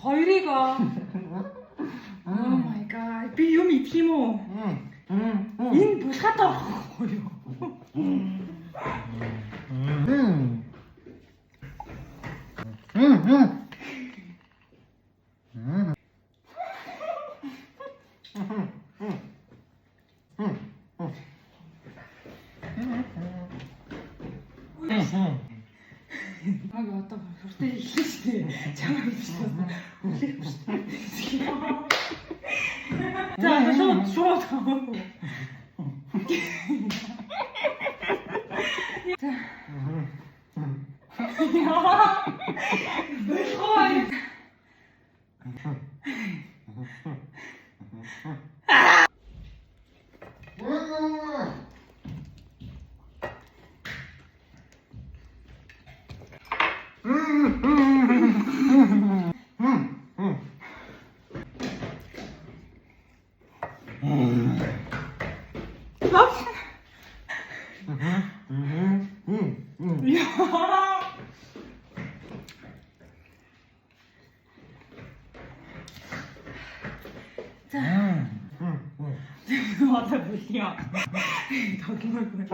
хоёрыг Oh my god. Би юм идэх юм уу? Энэ булхаад авахгүй юу? Аг одоо хүртэл ихлээ шүү дээ. Чамаа биш шүү. За шууд. Одоо бүлиё. Тогмоогүй.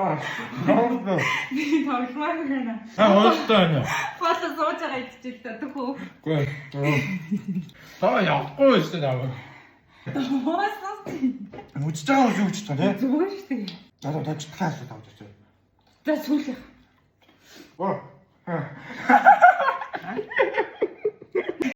Би тогмоогүй байна. Оолтой. Фото сууж байгаа идчихэл та төхөө. Үгүй. Таа явахгүй шүү дээ. Моосос. Үжиж байгаа юм үжиж байгаа тий. Зүгээр шүү дээ. За тажтахаа шүү тавж очив. За сүүлэх. Оо.